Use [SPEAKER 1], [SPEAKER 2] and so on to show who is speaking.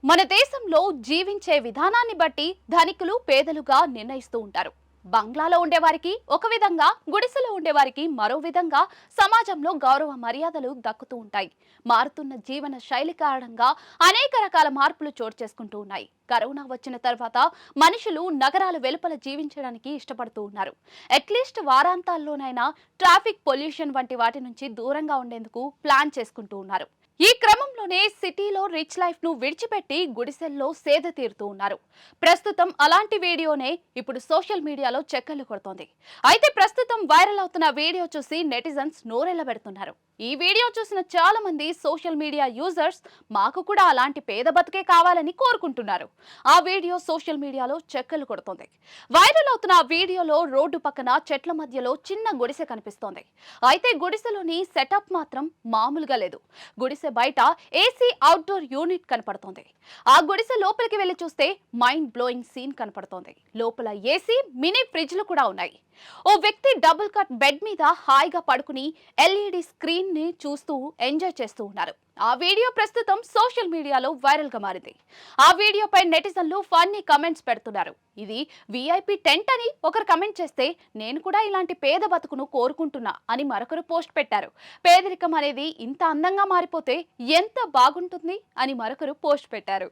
[SPEAKER 1] మన దేశంలో జీవించే విధానాన్ని బట్టి ధనికులు పేదలుగా నిర్ణయిస్తూ ఉంటారు. బంగ్లాలో ఉండేవారికి ఒక విధంగా, గుడిసెలో ఉండేవారికి మరో విధంగా సమాజంలో గౌరవ మర్యాదలు దక్కుతూ ఉంటాయి. మారుతున్న జీవన శైలి కారణంగా అనేక రకాల మార్పులు చోటు చేసుకుంటూ ఉన్నాయి. కరోనా వచ్చిన తర్వాత మనుషులు నగరాల వెలుపల జీవించడానికి ఇష్టపడుతూ ఉన్నారు. అట్లీస్ట్ వారాంతాల్లోనైనా ట్రాఫిక్ పొల్యూషన్ వంటి వాటి నుంచి దూరంగా ఉండేందుకు ప్లాన్ చేసుకుంటూ ఉన్నారు. ఈ క్రమంలోనే సిటీలో రిచ్ లైఫ్ ను విడిచిపెట్టి గుడిసెల్లో సేద తీరుతూ ఉన్నారు. ప్రస్తుతం అలాంటి వీడియోనే ఇప్పుడు సోషల్ మీడియాలో చక్కర్లు కొడుతోంది. అయితే ప్రస్తుతం వైరల్ అవుతున్న వీడియో చూసి నెటిజన్స్ నోరెళ్లబెడుతున్నారు. ఈ వీడియో చూసిన చాలా మంది సోషల్ మీడియా యూజర్స్ మాకు కూడా అలాంటి పేద బతుకే కావాలని కోరుకుంటున్నారు. ఆ వీడియో సోషల్ మీడియాలో చక్కర్లు కొడుతోంది. వైరల్ అవుతున్న ఆ వీడియోలో రోడ్డు పక్కన చెట్ల మధ్యలో చిన్న గుడిసె కనిపిస్తోంది. అయితే గుడిసెలోని సెటప్ మాత్రం మామూలుగా లేదు. గుడిసె బయట ఏసీ అవుట్డోర్ యూనిట్ కనపడుతోంది. ఆ గుడిసె లోపలికి వెళ్లి చూస్తే మైండ్ బ్లోయింగ్ సీన్ కనపడుతోంది. లోపల ఏసీ, మినీ ఫ్రిడ్జ్లు కూడా ఉన్నాయి. ఓ వ్యక్తి డబుల్ కట్ బెడ్ మీద హాయిగా పడుకుని ఎల్ఈడి స్క్రీన్ ని చూస్తూ ఎంజాయ్ చేస్తూ ఉన్నారు. ఆ వీడియో ప్రస్తుతం సోషల్ మీడియాలో వైరల్ గా మారింది. ఆ వీడియోపై నెటిజన్లు ఫన్నీ కమెంట్స్ పెడుతున్నారు. ఇది విఐపి టెంట్ అని ఒకరు కమెంట్ చేస్తే, నేను కూడా ఇలాంటి పేద బతుకును కోరుకుంటున్నా అని మరొకరు పోస్ట్ పెట్టారు. పేదరికం అనేది ఇంత అందంగా మారిపోతే ఎంత బాగుంటుంది అని మరొకరు పోస్ట్ పెట్టారు.